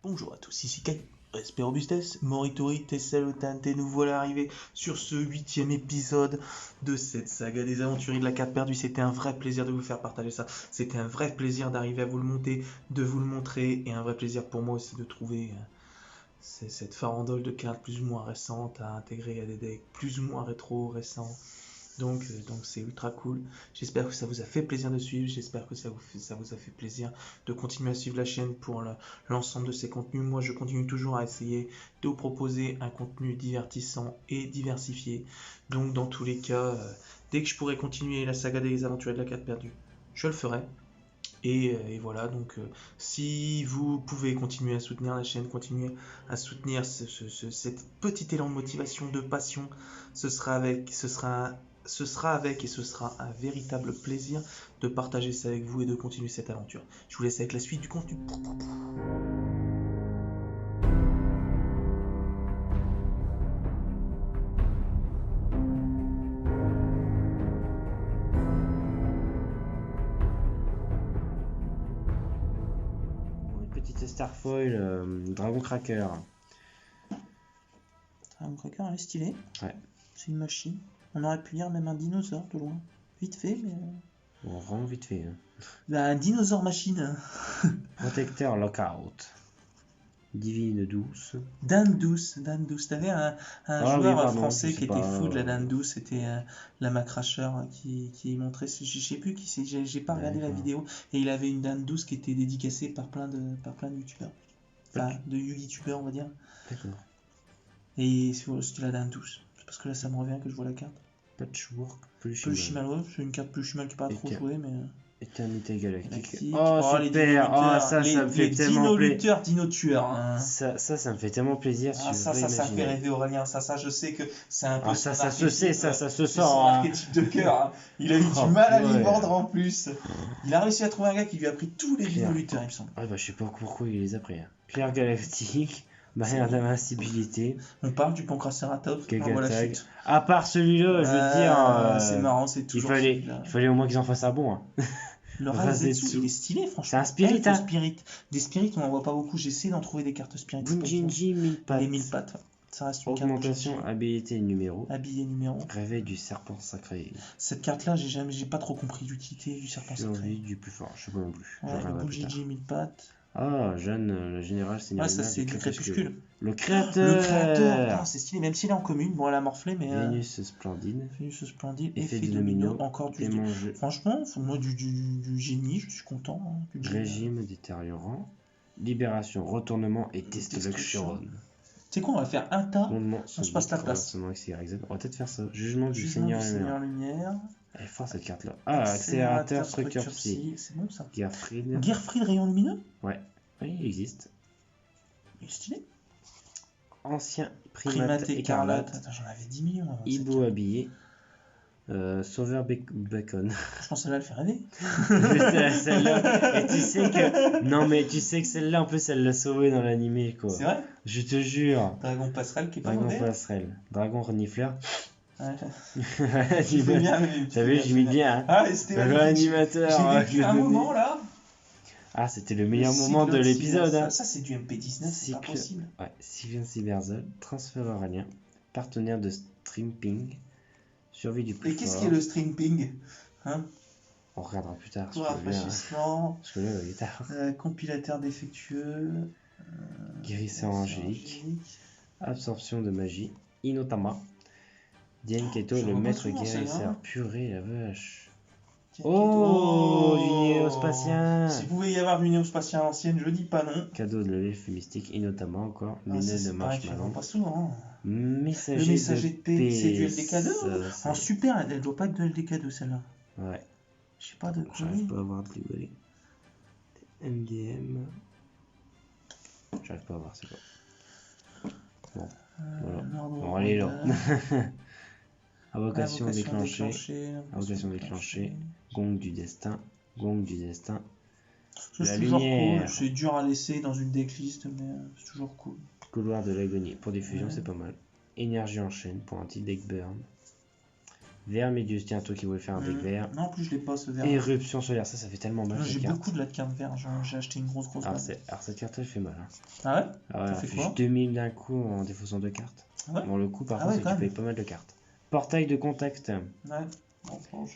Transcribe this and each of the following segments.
Bonjour à tous, ici Kai, Respect Robustes, Moritori, Tessalotante, et nous voilà arrivés sur ce 8e épisode de cette saga des aventuriers de la carte perdue. C'était un vrai plaisir de vous faire partager ça, c'était un vrai plaisir d'arriver à vous le monter, de vous le montrer, et un vrai plaisir pour moi aussi de trouver cette farandole de cartes plus ou moins récentes à intégrer à des decks plus ou moins rétro récents. Donc c'est ultra cool. J'espère que ça vous a fait plaisir de suivre. J'espère que ça vous a fait plaisir de continuer à suivre la chaîne pour l'ensemble de ces contenus. Moi, je continue toujours à essayer de vous proposer un contenu divertissant et diversifié. Donc, dans tous les cas, dès que je pourrai continuer la saga des aventuriers de la carte perdue, je le ferai. Et voilà, donc si vous pouvez continuer à soutenir la chaîne, continuer à soutenir cette petit élan de motivation, de passion, ce sera avec et ce sera un véritable plaisir de partager ça avec vous et de continuer cette aventure. Je vous laisse avec la suite du contenu. Petite Starfoil, Dragon Cracker. Dragon Cracker, elle est stylée. Ouais. C'est une machine. On aurait pu lire même un dinosaure de loin. Vite fait, mais... Bon, vraiment vite fait. un dinosaure machine. Protecteur Lockout. Divine douce. Dan Douce. T'avais un joueur français qui était fou de la Dan Douce, c'était la Macrasher qui montrait, je sais plus qui c'est, j'ai pas regardé la vidéo, et il avait une Dan Douce qui était dédicacée par plein de youtubeurs, enfin de youtubeurs on va dire. D'accord. Et c'était la Dan Douce, c'est parce que là ça me revient que je vois la carte. Patchwork Pelushimal, ouais, c'est une carte Pelushimal qui est pas trop jouée, mais... Éternité galactique. Oh super. Ça me fait tellement plaisir. Dino-tueurs. Hein. Ça me fait tellement plaisir. Ça fait rêver Aurélien. Ça, je sais que c'est un peu. Ça se sort. Son archétype de cœur. Hein. Il a eu du mal à les vendre en plus. Il a réussi à trouver un gars qui lui a pris tous les Dino-lutteurs, il me semble. Je sais pas pourquoi il les a pris. Claire galactique. Barrière d'invincibilité. On parle du Pancraceratops. Chute. À part celui-là, je veux dire. C'est marrant, c'est toujours. Il fallait au moins qu'ils en fassent un bon. Hein. Le Razetsu, il est stylé, franchement. C'est un spirit, hein. Des spirits, on en voit pas beaucoup. J'essaie d'en trouver des cartes spirits. Bunjinji 1000 pattes. Les 1000 pattes. Ça reste une augmentation, carte. habilité numéro. Numéro. Réveil du serpent sacré. Cette carte-là, j'ai pas trop compris l'utilité du serpent sacré. Survie du plus fort, je sais pas non plus. Ouais, le Bunjinji 1000 pattes. Ah, jeune, le général Seigneur. Ça c'est du crépuscule. Le créateur. C'est stylé, même s'il est en commune. Bon, elle a morflé, mais... Vénus splendide. Effet du domino. Encore du... Franchement, moi, du génie, je suis content. Hein, régime détériorant. Libération, retournement et destruction. Tu sais quoi, on va faire un tas. On se passe la place. On va peut-être faire ça. Jugement du Seigneur Lumière. Elle est forte cette carte-là. Accélérateur, structure psy. C'est bon ça. Gearfried, rayon lumineux. Ouais. Oui, il existe. Il est stylé. Ancien primate écarlate. Attends, j'en avais 10 millions. Hibou habillé. Sauveur bacon. Je pense que celle-là, elle fait rêver. Celle-là. Et tu sais que. Non, mais tu sais que celle-là, en plus, elle l'a sauvée dans l'animé, quoi. C'est vrai? Je te jure. Dragon passerelle qui est pas mauvais. Dragon renifleur. Ouais. Tu t'as vu, j'ai mis bien. C'était l'animateur. J'ai vécu un moment là. C'était le meilleur moment de l'épisode. Ça, c'est du MP19, c'est pas possible. Ouais, Sylvain Cyberzol, transfert oralien, partenaire de Streamping, survie du plus fort. Et qu'est-ce qu'est le Streamping, hein? On regardera plus tard. Rafraîchissement. Parce que là, il est tard. Compilateur défectueux. Guérisseur angélique. Absorption de magie. Inotama. Dienketo, le maître guérisseur. Purée, la vache. Du néospatien. Si vous pouvez y avoir du néospatien à l'ancienne, je dis pas non. Cadeau de l'elfe mystique, Inotama encore. Lunettes de marshmallow. Pas souvent. Messager de paix. C'est du LDK2 en super, elle doit pas être de LDK2 celle-là. Ouais. Je sais pas de quoi. J'arrive pas à voir de rigoler. MDM. J'arrive pas à voir, c'est quoi. Bon. Voilà. Bon, allez là. Invocation déclenchée. Gong du destin. C'est toujours cool. C'est dur à laisser dans une decklist, mais c'est toujours cool. Couloir de l'agonie. Pour diffusion, c'est pas mal. Énergie en chaîne pour un petit deck burn. Vermilius, tiens, toi qui voulais faire un deck vert. Non, en plus je l'ai pas ce vert. Éruption solaire, ça fait tellement mal. J'ai beaucoup de la carte vert, j'ai acheté une grosse alors cette carte elle fait mal. Hein. Ah ouais? Ah ouais, elle fait 2000 d'un coup en défaussant 2 cartes. Ah ouais? Bon, le coup par contre, c'est que tu payes pas mal de cartes. Portail de contact. Ouais. Bon,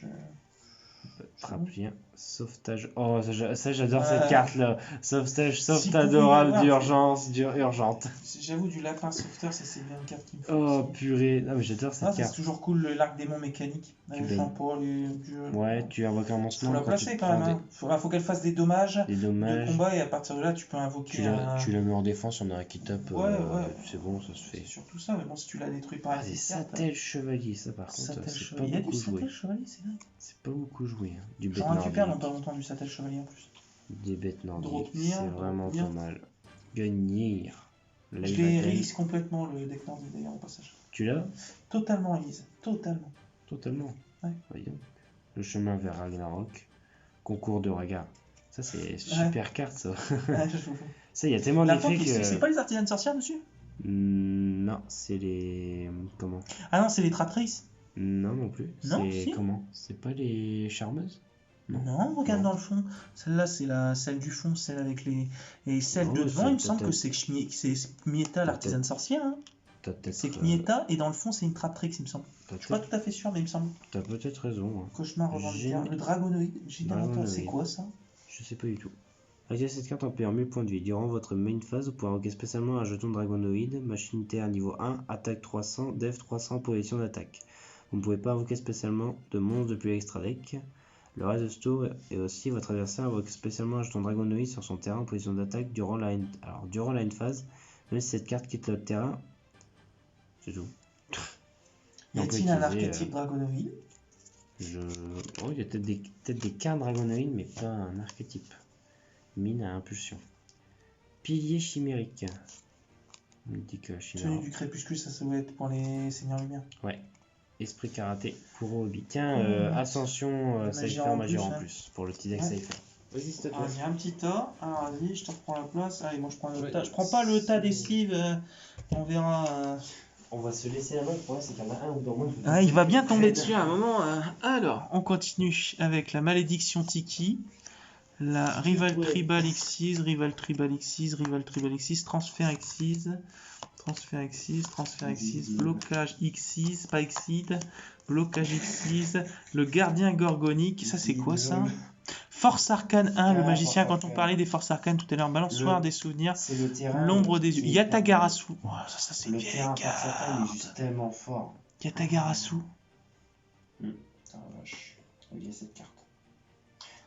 Traplien, sauvetage. Oh, ça j'adore cette carte là. Sauvetage, sauvetage oral d'urgence, urgente. J'avoue, du lapin sauveteur, ça c'est bien une carte qui me fait. Oh purée, non mais j'adore cette carte. C'est toujours cool l'arc démon mécanique. Ouais, tu invoques un monstre. Faut la placer quand même. Faut qu'elle fasse des dommages de combat et à partir de là, tu peux invoquer. Tu la mets en défense, on a un qui tape. Ouais. C'est bon, ça se fait. C'est surtout ça, mais bon, si tu l'as détruit par des Sattel chevalier, ça par contre, c'est pas beaucoup joué. Il y a du Sattel chevalier, c'est dingue. C'est pas beaucoup joué. Hein. Du bête j'en récupère dans pas longtemps du Sattel chevalier en plus. Des bêtes nordiques, c'est vraiment pas mal. Gagner. Je l'ai release complètement le deck nordique d'ailleurs au passage. Tu l'as? Totalement release, totalement. Ouais. Voyons. Le chemin vers Ragnarok. Concours de regard. Ça c'est super carte ça. Ça il y a tellement d'effets que... C'est pas les artisans sorcières dessus? Non, c'est les... Comment? Ah non, c'est les traptrices. Non plus. Non, c'est comment? C'est pas les charmeuses? Non, regarde dans le fond. Celle-là, c'est celle du fond, celle avec les... Et celle de devant, il me semble que c'est Kmieta, l'artisane sorcière. Hein. C'est Kmieta, et dans le fond, c'est une Traptrix, il me semble. Je suis pas tout à fait sûr, mais il me semble. T'as peut-être raison. Hein. Cauchemar revendicateur. Le Dragonoïde. C'est quoi ça? Je sais pas du tout. Activez cette carte en payant 1000 points de vie. Durant votre main phase, vous pouvez invoquer spécialement un jeton Dragonoïde, machine terre niveau 1, attaque 300, def 300, position d'attaque. Vous ne pouvez pas invoquer spécialement de monstres depuis l'extra deck. Le reste de ce tour est aussi votre adversaire invoque spécialement un jeton Dragonoïde sur son terrain en position d'attaque durant la end phase. Même si cette carte quitte le terrain, c'est tout. Y a-t-il un archétype Dragonoïde? Oh, il y a peut-être des cartes Dragonoïde, mais pas un archétype. Mine à impulsion. Pilier chimérique. Tenue du crépuscule, ça doit être pour les seigneurs lumière. Ouais. Esprit karaté, Kuro Obi. Tiens, Ascension, Cypher, Magie en plus. Pour le petit deck Cypher. Vas-y, s'il te plaît. Vas-y, un petit tas. Alors, vas-y, je te reprends la place. Allez, moi je prends le tas. Je prends pas le tas des sleeves. On verra. On va se laisser la main. Le problème, c'est qu'il y en a un ou dans moi. Ah, il va bien tomber dessus à un moment. Alors, on continue avec la malédiction Tiki. La Rival Tribal Xyz, Transfert Xyz, Blocage Xyz, pas Xyz, Blocage Xyz, le Gardien Gorgonique, ça c'est quoi ça? Force Arcane 1, le magicien, quand on parlait des forces arcanes tout à l'heure, balançoire des souvenirs, l'ombre des yeux, Yatagarasu, oh, ça c'est une vieille carte. Il est juste tellement fort. Yatagarasu. Putain, vache, il y a cette carte.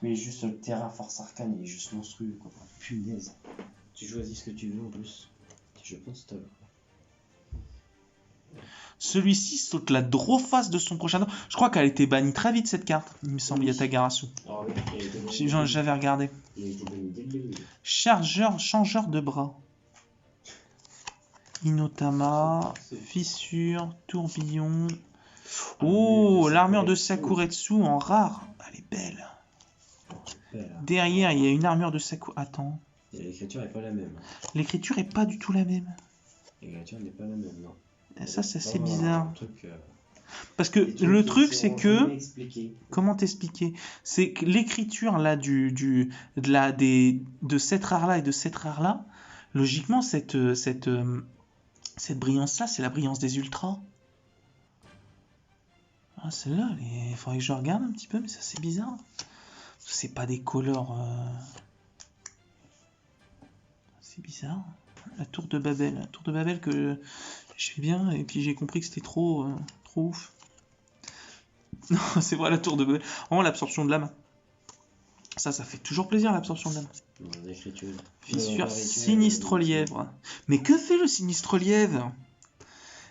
Mais juste le terrain force arcane, il est juste monstrueux, quoi. Punaise. Tu choisis ce que tu veux en plus. Je pense que celui-ci saute la drôface de son prochain. Je crois qu'elle a été bannie très vite cette carte, il me semble, Yatagarasu. Oh, oui, j'avais regardé. Il a été banni dès le début. Changeur de bras. Inotama, fissure, tourbillon. Oh, l'armure de Sakuretsu en rare. Elle est belle. Derrière, il y a une armure de Sakuretsu. Attends. L'écriture n'est pas la même. L'écriture est pas du tout la même. L'écriture n'est pas la même, non. Ça, c'est assez bizarre. Parce que le truc, c'est que... Comment t'expliquer? C'est que l'écriture là de cette rare-là et de cette rare-là, logiquement, cette brillance-là, c'est la brillance des ultras. Ah, celle-là, il faudrait que je regarde un petit peu, mais ça, c'est bizarre. C'est pas des couleurs... C'est bizarre. La tour de Babel que je fais bien, et puis j'ai compris que c'était trop ouf. Non, c'est vrai, la tour de Babel. Vraiment, l'absorption de l'âme. Ça fait toujours plaisir, l'absorption de l'âme. Fissure, sinistre lièvre. Mais que fait le sinistre lièvre?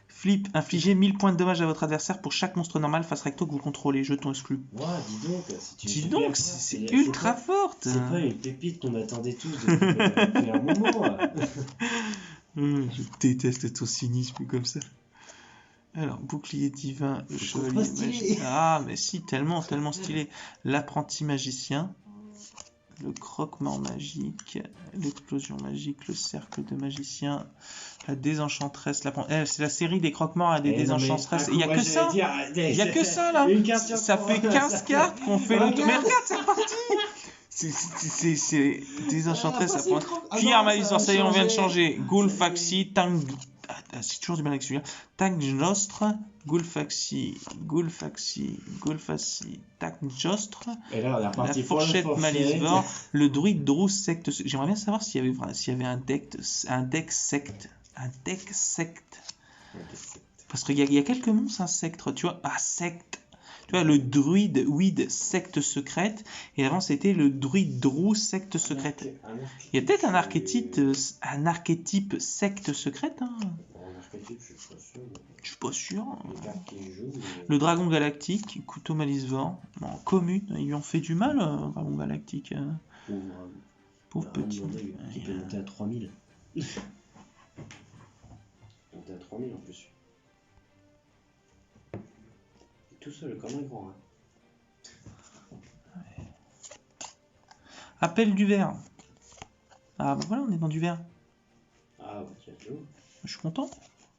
Flip, infligez 1000 points de dommage à votre adversaire pour chaque monstre normal face recto que vous contrôlez. Jeton exclu. Ouais, dis donc, c'est ultra forte. C'est pas une pépite qu'on attendait tous depuis un moment. Je déteste ton cynisme comme ça. Alors, bouclier divin, le chevalier magicien. Ah, mais si, tellement stylé. L'apprenti magicien. le croque-mort magique, l'explosion magique, le cercle de magicien, la désenchanteresse, c'est la série des croque-morts à des désenchanteresses. Il n'y a que ça. Il n'y a que ça là. Ça fait 15 cartes qu'on fait le tour. Mais regarde, c'est reparti. C'est désenchanteresse. Cuillère malison, ça y est, on vient de changer. Gulfaxi, Tang. C'est toujours du mal avec celui-là. Tangjostre, Gulfaxi, Tangjostre. Et là, on est reparti la fourchette Malisvor, le druide Drou secte. J'aimerais bien savoir s'il y avait un deck secte. Un deck secte. Parce qu'il y a quelques monstres insectes, tu vois. Ah, secte. Tu vois, le druide weed secte secrète. Et avant, c'était le druide Drou secte secrète. Il y a peut-être un archétype secte secrète. Hein. Je suis pas sûr. Le dragon galactique, couteau Malisvor. En commune, ils lui ont fait du mal, dragon galactique. Pauvre petit. Il peut monter à 3000. Monter à 3000 en plus. Tout seul, comme un grand. Ouais. Appel du verre. Ah bah voilà, on est dans du verre. Ah bah tiens, tu vois. Je suis content.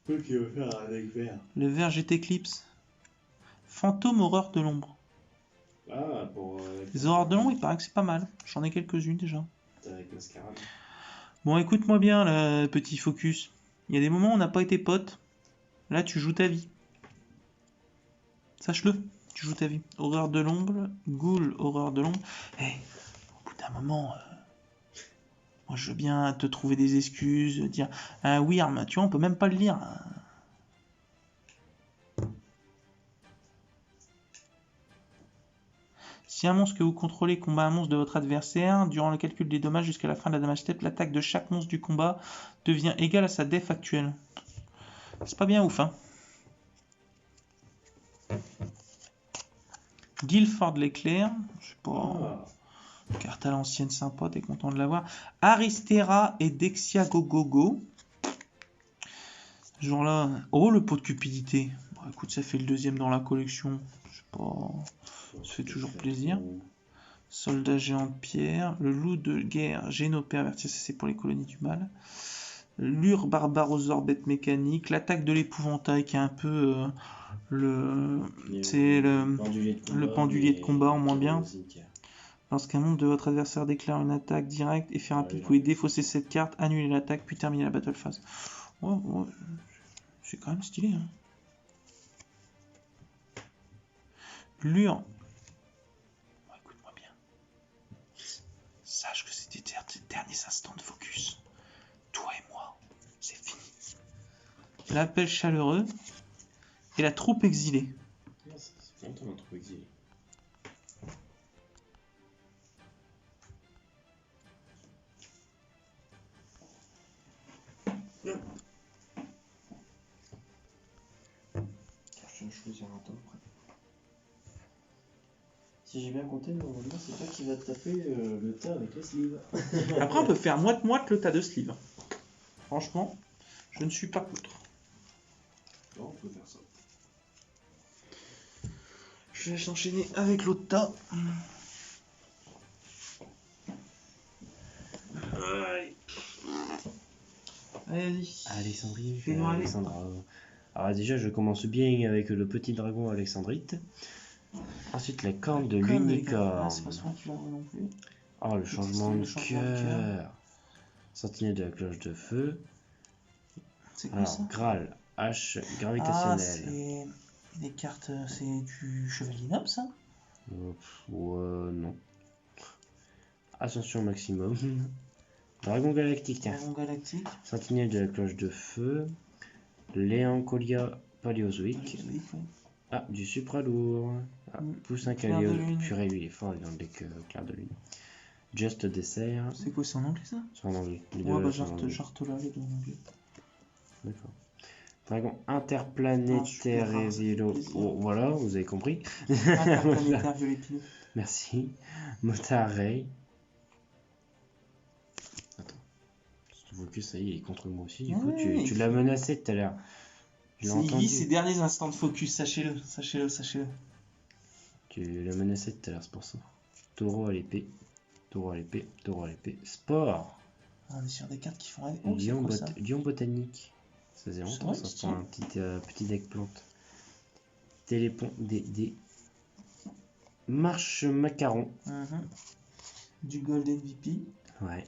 Qu'est-ce qu'il veut faire avec verre? Le verre GT Eclipse. Fantôme horreur de l'ombre. Ah, pour... Les horreurs de l'ombre, il paraît que c'est pas mal. J'en ai quelques-unes déjà. Avec Mascarade. Bon, écoute-moi bien, le petit focus. Il y a des moments où on n'a pas été potes. Là, tu joues ta vie. Sache-le, tu joues ta vie. Horreur de l'ombre, Ghoul, horreur de l'ombre. Hey, au bout d'un moment, moi je veux bien te trouver des excuses, dire un Wyrm, tu vois, on peut même pas le lire. Si un monstre que vous contrôlez combat un monstre de votre adversaire, durant le calcul des dommages jusqu'à la fin de la damage step, l'attaque de chaque monstre du combat devient égale à sa def actuelle. C'est pas bien ouf, hein. Guilford l'éclair, je sais pas, carte à l'ancienne sympa, t'es content de l'avoir. Aristera et Dexia Gogogo. Ce jour-là, oh le pot de cupidité. Bon, écoute, ça fait le deuxième dans la collection, je sais pas, ça fait toujours plaisir. Soldat géant de pierre, le loup de guerre génoperverti, ça c'est pour les colonies du mal. Lure barbarosaure bête mécanique, l'attaque de l'épouvantail qui est un peu le pendulier de combat en moins bien. Lorsqu'un membre de votre adversaire déclare une attaque directe et fait rapide, vous pouvez défausser cette carte, annuler l'attaque, puis terminer la battle phase. Ouais, c'est quand même stylé. Hein. Lure. Écoute-moi bien. Sache que c'était tes derniers instants de focus. Toi et moi, c'est fini. L'appel chaleureux et la troupe exilée. C'est longtemps la troupe exilée. Je vais choisir un temps après. Si j'ai bien compté, normalement c'est toi qui vas te taper le tas avec les sleeves. Après on peut faire moite-moite le tas de sleeves. Franchement, je ne suis pas contre. Non, on peut faire ça. Je vais enchaîner avec l'autre tas. Allez, Alexandrie, fais-moi aller. Alexandra. Alors déjà, je commence bien avec le petit dragon Alexandrite. Ensuite, la corne de l'unicorne. C'est pas souvent que tu l'envoies non plus. Oh, le changement de cœur. Sentinelle de la cloche de feu. C'est quoi ça? Graal, hache gravitationnelle. C'est des cartes, c'est du Chevalier Noble ça? Non. Ascension maximum. Dragon galactique, tiens. Dragon galactique. Sentinelle de la cloche de feu. Léancolia paléozoïque. Ah, du supralourd. Poussin Calio. Purée, lui il est fort dans le deck clair de lune. Just Dessert. C'est quoi, c'est en anglais ça? C'est en anglais. J'arte là les deux en anglais. D'accord. Dragon interplanétaire Résielo. Oh, voilà, vous avez compris. Interplanétaire violet. Merci. Motarey. Attends. Ce focus, ça y est, il est contre moi aussi. Du coup, tu l'as menacé tout à l'heure. Il vit ses derniers instants de focus, sachez-le. Tu l'as menacé tout à l'heure, c'est pour ça. Taureau à l'épée. Taureau à l'épée, taureau à l'épée. Sport. On est sur des cartes qui font rêver. Oh, c'est quoi ça? Lion botanique. Ça faisait C'est longtemps vrai, ça pour stylé. un petit deck plante. Télépont des marche macaron. Du Gold MVP. Ouais.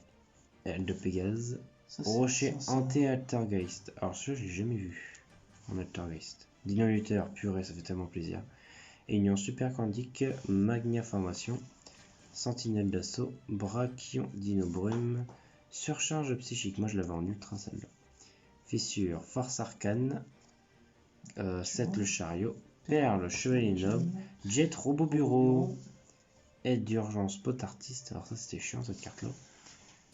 Aile de Pégase. Ça, c'est Rocher ancien, ça. anti-altergeist. Alors ça je l'ai jamais vu en altergeist. Dino Luther, purée, ça fait tellement plaisir. Et Union super candique, Magnia formation. Sentinelle d'assaut, Brachion, Dino Brume, Surcharge psychique, moi je l'avais en ultra celle-là. Fissure, Force arcane, 7 le chariot, Perle, Chevalier noble, Jet, Robot bureau, Aide d'urgence, Pot artiste, alors ça c'était chiant cette carte là.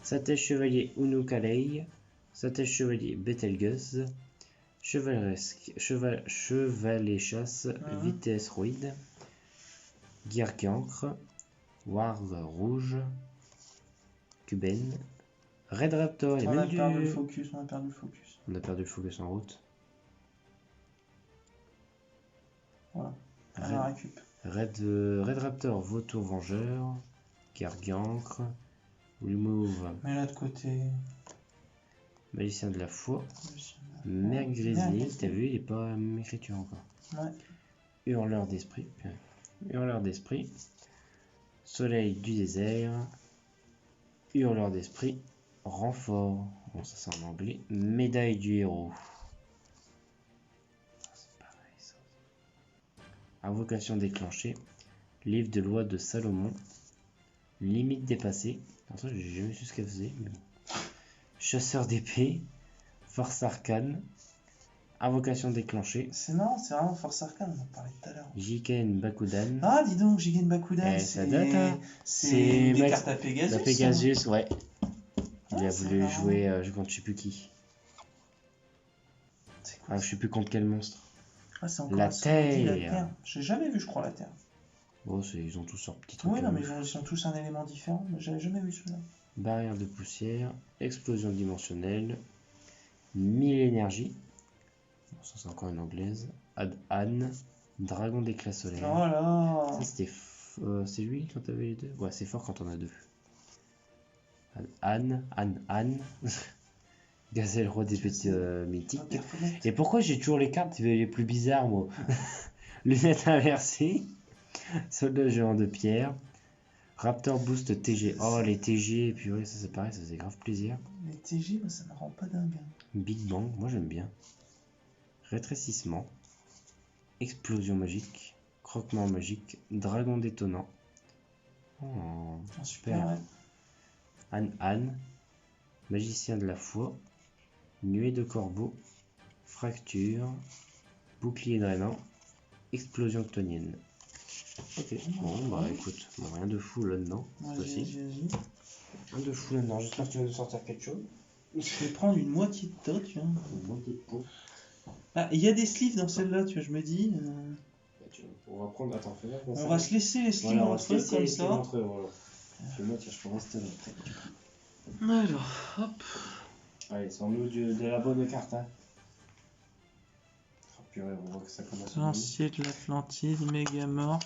Satèche chevalier, Unukalei, Satèche chevalier, Betelgeuse, Chevalet chasse, Vitesse roïde, Guerre-cancre, Warg rouge, Cubaine, Red Raptor, On a perdu le focus, on a perdu le focus. On a perdu le focus en route. Voilà, on la récup. Red Raptor, Vautour Vengeur, Gargancre, Remove. Mais là de côté. Magicien de la foi, Mère Grizzly, t'as vu, il n'est pas à la même écriture encore. Ouais. Hurleur d'esprit, Hurleur d'esprit, Soleil du désert, Hurleur d'esprit, renfort, bon ça c'est en anglais, Médaille du héros. C'est pareil ça. Invocation déclenchée, Livre de loi de Salomon, Limite dépassée, alors ça j'ai jamais su ce qu'elle faisait, mais bon. Chasseur d'épée, Force arcane, Invocation déclenchée. C'est marrant, c'est vraiment Force arcane, on en parlait tout à l'heure. Jiken Bakudan. Ah, dis donc, Jigen Bakudan, ça date, hein. c'est des cartes à Pegasus. La Pegasus, ouais. Il a c'est voulu marrant. jouer, je compte je sais plus qui. C'est quoi Je sais plus contre quel monstre. Ah, c'est encore La un Samadhi, la Terre. Terre. J'ai jamais vu, je crois, la Terre. Bon, ils ont tous leur petit truc. Oui, non, mais ils sont tous un élément différent, mais j'avais jamais vu celui-là. Barrière de poussière, explosion dimensionnelle, 1000 énergies. Bon, ça c'est encore une anglaise. Anne, dragon d'éclat solaire. Voilà. Ça c'était. C'est lui quand t'avais les deux? Ouais, c'est fort quand on a deux. Anne. Gazelle roi des petits mythiques. Et pourquoi j'ai toujours les cartes les plus bizarres, moi? Lunettes inversées, soldat géant de pierre, Raptor boost TG. Oh, les TG, purée, ça c'est pareil, ça faisait grave plaisir. Les TG, moi, ça me rend pas dingue. Big Bang, moi j'aime bien. Rétrécissement, explosion magique, croquement magique, dragon détonnant. Oh, super. Ouais. Anne, magicien de la foi, nuée de corbeau, fracture, bouclier drainant, explosion octonienne. Ok, bon bah écoute, bon, rien de fou là-dedans, cette fois-ci. Rien de fou là-dedans, j'espère que tu vas nous sortir quelque chose. Je vais prendre une moitié de tas, tu vois. Une moitié de peau. Ah, il y a des sleeves dans celle-là, tu vois, je me dis. On va prendre, attends, fais voir. On va se laisser les sleeves entre eux comme ça. Voilà. Je vais mettre, je peux rester là après. Alors, hop. Allez, sors-nous de la bonne carte, hein. Oh, purée, on voit que ça commence à Lancier de l'Atlantide, Mégamorph.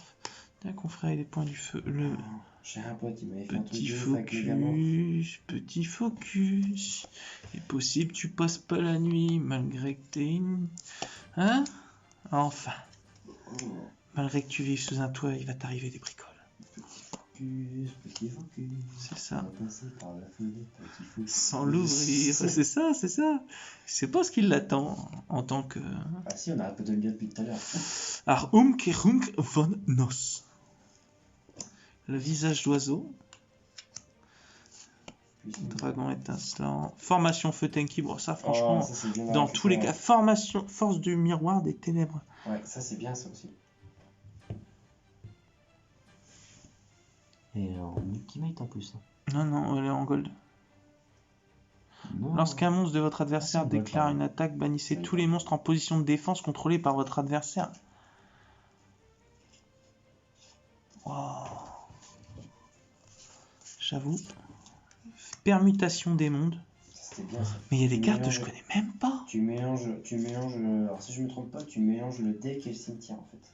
D'un confrère des points du feu. Le j'ai un pote, il m'avait fait un truc petit de ouf avec Mégamorph. petit focus. C'est possible, tu passes pas la nuit malgré que t'es une. Hein? Enfin. Malgré que tu vives sous un toit, il va t'arriver des bricoles. Petit focus. C'est ça. On va passer par la fenêtre, petit focus. Sans l'ouvrir, c'est ça, c'est ça. C'est pas ce qui l'attend en tant que. Ah si, on arrête pas de le dire depuis tout à l'heure. Arumkerunk von Nos. Le visage d'oiseau. Dragon étincelant. Formation feu Tenki. Bon, ça, franchement, ça, dans tous les cas, formation force du miroir des ténèbres. Ouais, ça, c'est bien, ça aussi. Et en Ultimate en plus. Non, non, elle est en gold. Lorsqu'un monstre de votre adversaire déclare une attaque, bannissez tous les monstres en position de défense contrôlés par votre adversaire. Wow. J'avoue. Permutation des mondes. C'était bien ça. Mais il y a des cartes que je connais même pas. Tu mélanges. Alors si je me trompe pas, tu mélanges le deck et le cimetière en fait.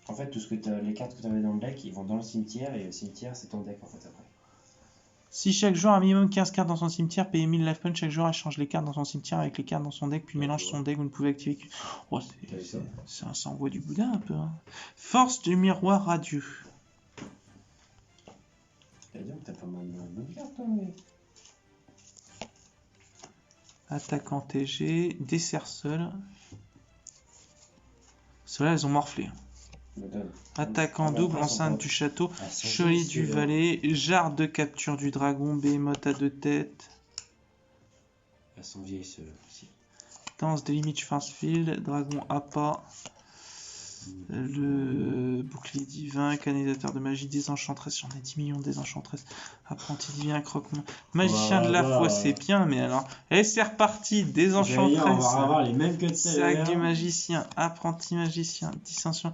En fait, les cartes que tu avais dans le deck, ils vont dans le cimetière et le cimetière, c'est ton deck en fait après. Si chaque joueur a minimum 15 cartes dans son cimetière, payez 1000 life points, chaque joueur échange les cartes dans son cimetière avec les cartes dans son deck, puis mélange son deck, vous ne pouvez activer que... Oh, ça envoie du boudin un peu. Hein. Force du miroir radieux. T'as pas mal de cartes, toi, mais... Attaquant TG, dessert seul. Ceux-là, elles ont morflé. Attaquant double, enceinte du château, chevalier du valet, jarre de capture du dragon, behemoth à 2 têtes. Elles sont vieilles ceux-là aussi. Danse des limites Schwarzfield, dragon appât, le bouclier divin, canalisateur de magie, désenchantresse, j'en ai 10 millions de désenchantresse, apprenti divin, croque-mort, magicien de la foi, c'est bien, mais alors, et c'est reparti, désenchantresse, les mêmes que sac du magicien, apprenti magicien, dissension.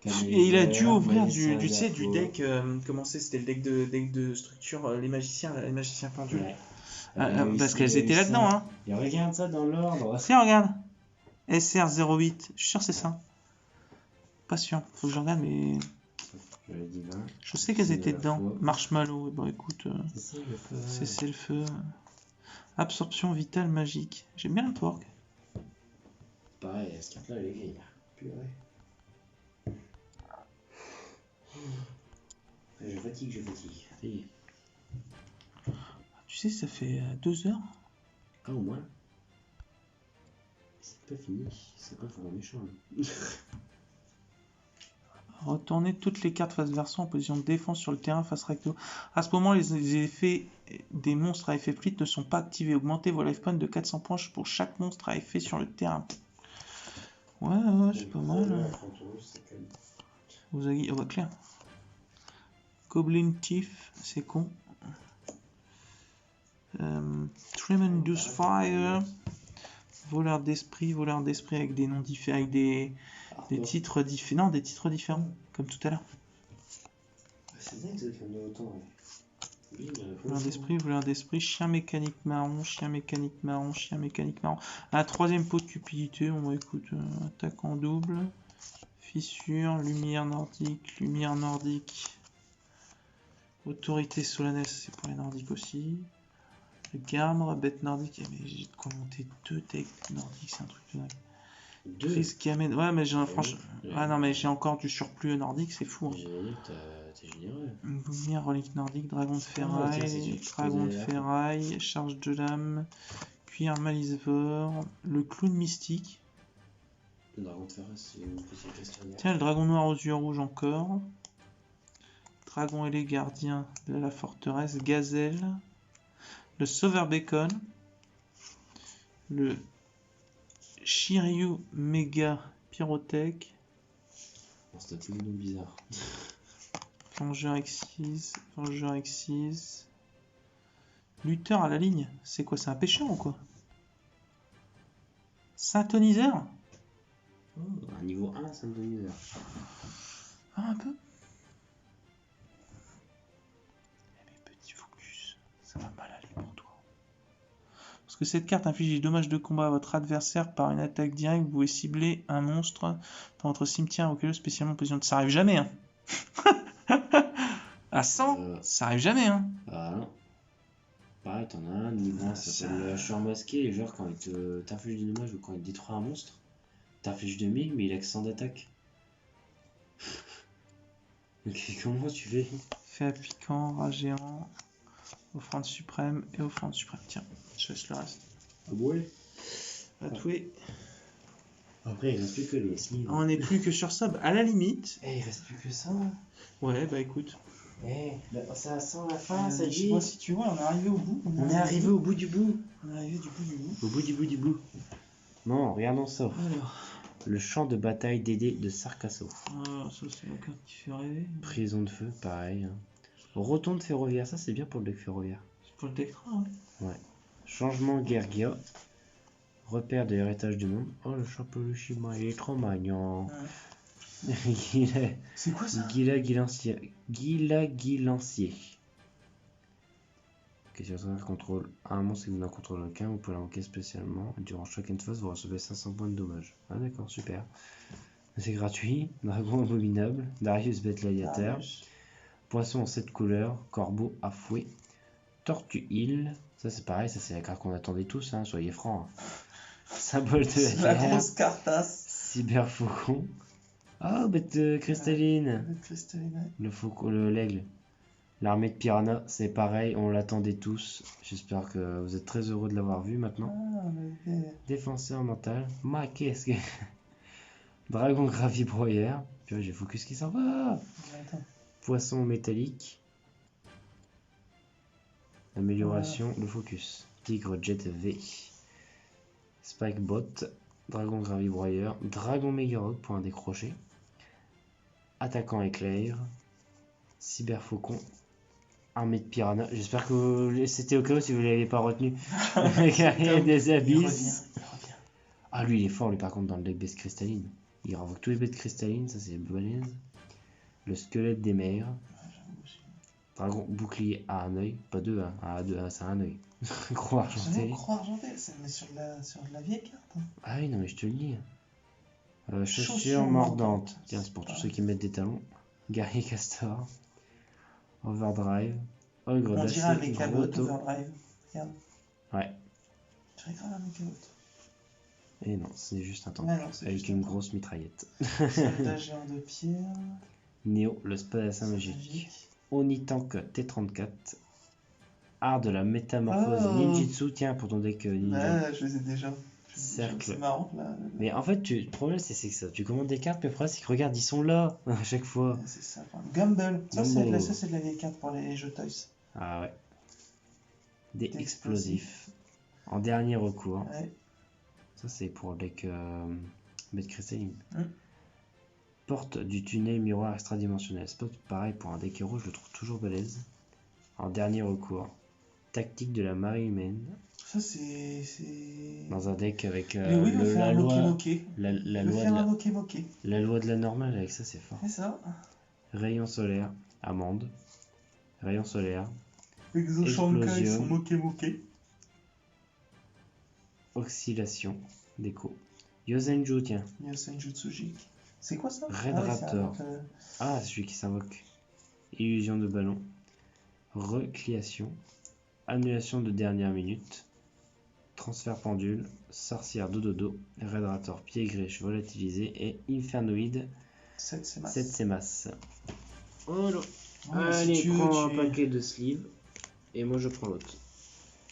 Et il a dû ouvrir du deck, comment c'était le deck de structure, les magiciens pendules. Ouais. Parce qu'elles étaient là-dedans, hein. Et regarde ça dans l'ordre. Tiens, regarde. SR08, je suis sûr que c'est ça. Pas sûr, faut que je regarde, mais... Je sais qu'elles étaient dedans. Marshmallow, bon écoute, c'est le feu. Absorption vitale magique. J'aime bien le porc. Pareil, cette carte-là, elle est grille. Purée. Je fatigue. Tu sais, ça fait 2 heures. Ah, au moins. C'est pas fini. C'est pas vraiment méchant. Retournez toutes les cartes face versant en position de défense sur le terrain face recto. À ce moment, les effets des monstres à effet fluide ne sont pas activés. Augmentez vos life points de 400 points pour chaque monstre à effet sur le terrain. Ouais, c'est pas mal. Vous avez... Oh, clair. Goblin Thief, c'est con. Tremendous Fire. Voleur d'esprit avec des noms différents, avec des titres différents. Non, des titres différents, comme tout à l'heure. C'est dingue ça qu'il y en a autant. Voleur d'esprit, chien mécanique marron. Un troisième pot de cupidité, on va écouter. Attaque en double. Fissure, lumière nordique. Autorité solennelle, c'est pour les nordiques aussi. Le Garbre, bête nordique. Mais j'ai de quoi monter 2 decks nordiques, c'est un truc de dingue. Prise qui amène. Ouais, mais j'ai franchement. Ah non, mais j'ai encore du surplus nordique, c'est fou. Hein. T'es généreux. Lumière relique nordique, dragon de ferraille, charge de lame, cuir malisvore, le clown mystique. Le dragon de ferraille, c'est une petite question. Tiens, le dragon noir aux yeux rouges encore. Dragon et les gardiens de la forteresse, gazelle. Le sauveur bacon. Le Shiryu Mega Pyrotech. C'est un nom bizarre. Vengeur X6. Lutteur à la ligne. C'est quoi, c'est un pêcheur ou quoi? Synthoniseur? Un niveau 1, synthoniseur. Ah, un peu. Mes petits focus. Ça va mal aller pour toi. Parce que cette carte inflige des dommages de combat à votre adversaire par une attaque directe, vous pouvez cibler un monstre dans votre cimetière auquel spécialement en position de... Ça arrive jamais, hein. À 100, ça arrive jamais, hein. Ah non. Pareil, t'en as un, niveau 1, ça s'appelle le hacheur masqué, et genre quand il t'inflige des dommages ou quand il détruit un monstre, t'inflige 2000, mais il a que 100 d'attaque. Comment tu fais? Fait à piquant, rat géant, offrande suprême et offrande suprême. Tiens, je laisse le reste. Ah ouais. À touer. Après, il reste plus que les Smith. On n'est plus que sur ça, à la limite. Il reste plus que ça. Ouais, bah écoute. Ça sent la fin, ça y est. Moi, si tu vois, on est arrivé au bout. On est arrivé au bout du bout. On est arrivé du bout du bout. Au bout du bout. Non, regardons ça. Alors. Le champ de bataille d'Édé de Sarcasso. Ah, ça, c'est la carte qui fait rêver. Prison de feu, pareil. Hein. Rotonde ferroviaire, ça c'est bien pour le deck ferroviaire. C'est pour le deck 3, ouais. Ouais. Changement guerguia. Repère de l'héritage du monde. Oh, le chapeau de Shima, il est trop mignon. Ouais. C'est quoi ça? Gila Guilancier. Question de contrôle. Un monstre qui vous en contrôle aucun, vous pouvez l'invoquer spécialement. Durant chaque phase, vous recevez 500 points de dommage. Ah d'accord, super. C'est gratuit. Dragon abominable. Darius bête gladiateur. Darius. Poisson en 7 couleurs. Corbeau à fouet. Tortue île. Ça c'est pareil, ça c'est la carte qu'on attendait tous, hein, soyez francs. Symbole de La guerre. grosse cartasse. Cyberfaucon. Oh, bête cristalline. Le cristalline. Le faucon, l'aigle. L'armée de piranha, c'est pareil, on l'attendait tous. J'espère que vous êtes très heureux de l'avoir vu maintenant. Ah, mais... Défenseur mental. qu'est-ce que. Dragon gravibroyeur. Puis j'ai focus qui s'en va. Attends. Poisson métallique. Amélioration, le focus. Tigre jet V. Spikebot. Dragon gravibroyeur. Dragon mégarock pour un décroché. Attaquant éclair. Cyberfaucon. Armée de piranha. J'espère que c'était au cas où si vous ne l'avez pas retenu. Guerrier des abysses. Il revient. Ah, lui il est fort, lui par contre, dans le deck bête cristalline. Il renvoie tous les bêtes cristallines, ça c'est balèze. Le squelette des mers. Dragon bouclier à un œil. Pas deux, hein. À deux, c'est un œil. Croix argentée. Croix argentée, mais sur de la vieille carte. Hein. Ah oui, non, mais je te le dis. Chaussures Chaussures mordantes. mordantes. Tiens, c'est pour tous ceux qui mettent des talons. Guerrier castor. Overdrive. Ogre On dirait un d'acier. Mechabot, Grotto. Overdrive. Regarde. Ouais. Je dirais grave un Mechabot. Et non, c'est juste un tank. Ouais, non, c'est Avec juste une un tank. grosse mitraillette. Soldat géant de pierre. Néo, le spadassin magique. Oni Tank T34. Art de la métamorphose Oh. ninjitsu. Tiens, pour ton deck ninja. Ouais, je les ai déjà. Cercle. C'est marrant là. Mais en fait, le problème c'est que ça. Tu commandes des cartes, mais le problème c'est que regarde, ils sont là à chaque fois. Ouais, c'est ça. Gumble. Ça, Gumble. c'est de la vieille carte pour les jeux Toys. Ah ouais. Des Des explosifs. En dernier recours. Ouais. Ça c'est pour le deck bête cristalline. Mm. Porte du tunnel miroir extradimensionnel. Spot pareil pour un deck héros, je le trouve toujours balèze. En dernier recours. Tactique de la marée humaine. Ça, c'est. Dans un deck avec Mais oui, on fait la un loi. moqué-moqué. La On loi faire de un la, moqué-moqué. la loi de la normale, avec ça c'est fort. C'est ça. Rayon solaire, amande. Rayon solaire, Exo Shankai, Explosion. son moqué-moqué. oscillation, déco. Yosenju, tiens. Yosenjutsuji. C'est quoi ça? Red Ah oui, Raptor. c'est un- Ah, c'est celui qui s'invoque. Illusion de ballon. Recliation. Annulation de dernière minute. Transfert pendule. Sorcière dododo. Red Raptor, pied grèche volatilisé. Et Infernoïde, 7 c'est masse. 7 c'est masse. Oh là. Oh, Allez, si tu veux, prends un tu- paquet de sleeves. Et moi je prends l'autre.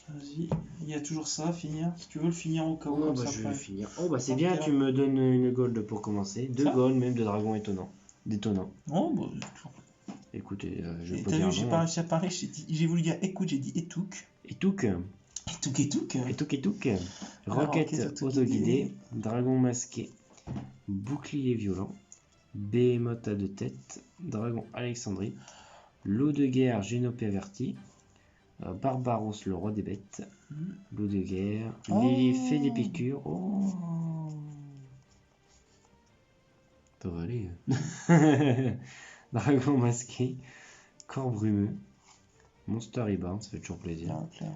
Vas-y, il y a toujours ça à finir. Si tu veux le finir au cas où, Oh, comme bah, ça je vais après. le finir. Oh bah c'est Ok. bien, tu me donnes une gold pour commencer. 2 Ça golds même de dragon étonnant. Détonnant. Oh, bah. Écoutez, je vais Et pas t'as dire vu, j'ai non. pas réussi à parler, j'ai voulu dire écoute, j'ai dit étouk. Etouk. Étouk. Etouk. Alors, Roquette roquette autoguidée. Dragon masqué. Bouclier violent. Behemoth à 2 têtes. Dragon Alexandrie. Loup de guerre Génoperverti. Barbaros le roi des bêtes. Loup de guerre. Oh. Lily fait des piqûres. Oh. Ça va aller. Dragon masqué. Corps brumeux. Monster Reborn, ça fait toujours plaisir. Bien, clair.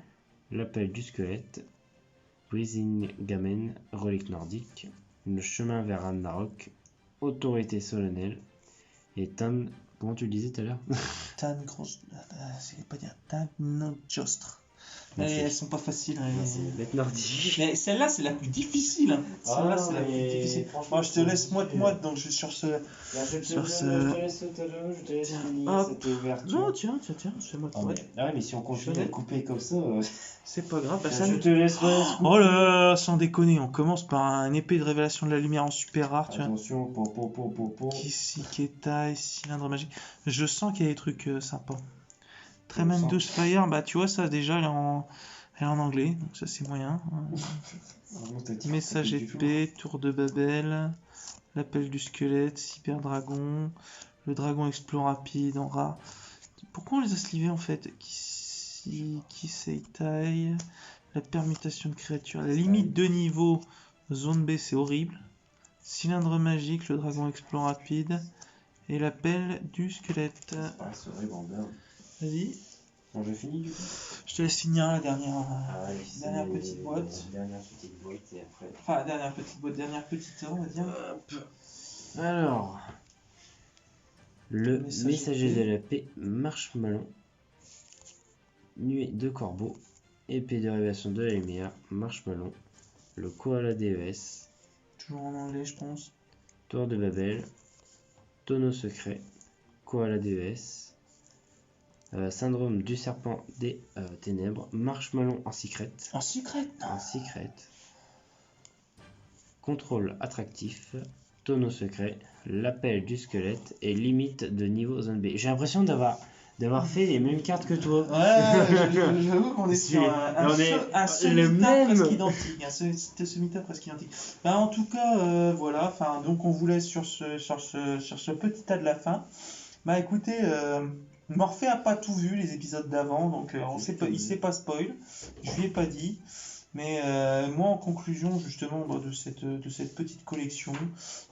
L'appel du squelette. Breathing Gamen, relique nordique. Le chemin vers Ragnarok. Autorité solennelle. Et Tan. Comment tu le disais tout à l'heure? Tan grosse. C'est pas dire. Tan no Jostre. Merci. Elles sont pas faciles. Bête nordique. Mais celle-là, c'est la plus difficile. Hein. Celle-là, c'est la plus mais difficile. franchement, Moi, je te laisse moite, donc je suis sur ce. Je Sur ce- te laisse le talon, je te laisse Tiens, finir hop. cette ouverture. Non, tiens, fais-moi Ah, mais si on continue Je à l'ai. couper comme ça, C'est pas grave, je personne. te laisse pas. Oh là là, sans déconner, on commence par un épée de révélation de la lumière en super rare, tu vois. Attention, po. Kisiketai, cylindre magique. Je sens qu'il y a des trucs sympas. On Tremendous Fire, bah tu vois, ça déjà, elle est en anglais, donc ça c'est moyen. Message épée, Tour de Babel, l'appel du squelette, Cyber Dragon, le dragon explore rapide en rare. Pourquoi on les a slivés en fait? Kiseitai, la permutation de créatures, la limite de niveau, zone B c'est horrible. Cylindre magique, le dragon explore rapide et l'appel du squelette. C'est horrible en bien. Vas-y, Bon, j'ai fini du coup. je te laisse finir la dernière. Dernière petite boîte. Dernière petite boîte et après. Enfin, dernière petite boîte, dernière petite heure, on va dire. Alors, le Messager messager de de la paix, Marshmallow, nuée de corbeau, épée de révélation de la lumière, Marshmallow, le koala DES, Toujours en anglais, je pense. tour de Babel, tonneau secret, koala DES, syndrome du serpent des ténèbres, Marshmallow en secret, En secret, non. en secret, contrôle attractif, tonneau secret, l'appel du squelette et limite de niveau zone B. J'ai l'impression d'avoir fait les mêmes cartes que toi. Ouais, j'avoue qu'on est sur un semi-tas presque identique. Un semi-tas presque identique. Bah, en tout cas, voilà. Enfin, donc on vous laisse sur ce petit tas de la fin. Bah écoutez, Morphée a pas tout vu les épisodes d'avant, donc il s'est pas spoil. Je lui ai pas dit. Mais moi, en conclusion justement de cette petite collection,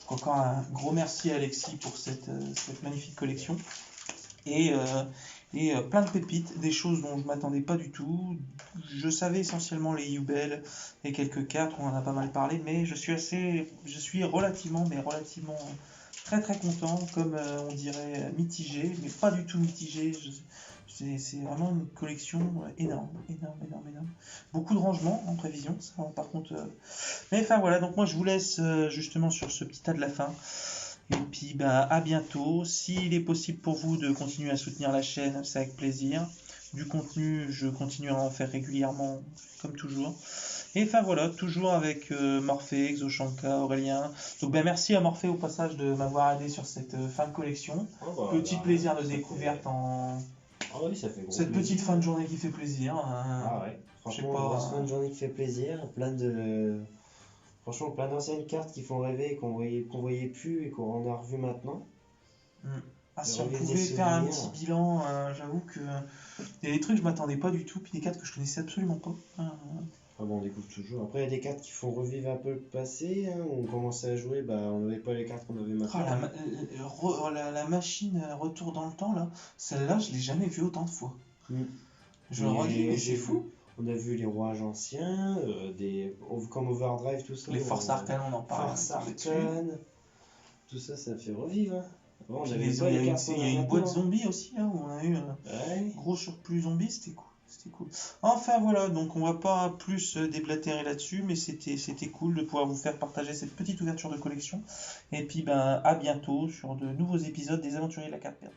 encore un gros merci à Alexis pour cette magnifique collection. Et plein de pépites, des choses dont je ne m'attendais pas du tout. Je savais essentiellement les Yubel et quelques cartes, on en a pas mal parlé, mais je suis relativement très très content, comme on dirait mitigé, mais pas du tout mitigé. C'est vraiment une collection énorme. Beaucoup de rangements en prévision, ça par contre. Mais enfin voilà, donc moi je vous laisse justement sur ce petit tas de la fin. Et puis bah à bientôt. S'il est possible pour vous de continuer à soutenir la chaîne, c'est avec plaisir. Du contenu, je continuerai à en faire régulièrement, comme toujours. Et enfin voilà, toujours avec Morphée, Exoshanka, Aurélien. Donc ben merci à Morphée au passage de m'avoir aidé sur cette fin de collection. Petit plaisir de découverte en Ah oui, ça fait gros cette plaisir. petite fin de journée qui fait plaisir. Ah ouais, Je sais franchement, pas, grosse fin de journée qui fait plaisir. Franchement, plein d'anciennes cartes qui font rêver et qu'on voyait plus et qu'on a revu maintenant. Ah, si Et on revive pouvait des faire un souvenirs. petit bilan, j'avoue que il y a des trucs que je m'attendais pas du tout, puis des cartes que je connaissais absolument pas. Ah bon, on découvre toujours. Après, il y a des cartes qui font revivre un peu le passé. Hein. On commençait à jouer, bah, on n'avait pas les cartes qu'on avait Ah, maintenant. la machine retour dans le temps là, celle-là je l'ai jamais vue autant de fois. Je le redis, mais c'est fou. On a vu les rouages anciens, comme Overdrive, tout ça. Les forces arcanes, on en parle. Forces arcanes, tout ça, ça fait revivre. Hein. Bon, Il y a une boîte zombie aussi là où on a eu un gros surplus zombie, c'était cool. Enfin voilà, donc on va pas plus déblatérer là-dessus, mais c'était cool de pouvoir vous faire partager cette petite ouverture de collection. Et puis ben à bientôt sur de nouveaux épisodes des Aventuriers de la Carte Perdue.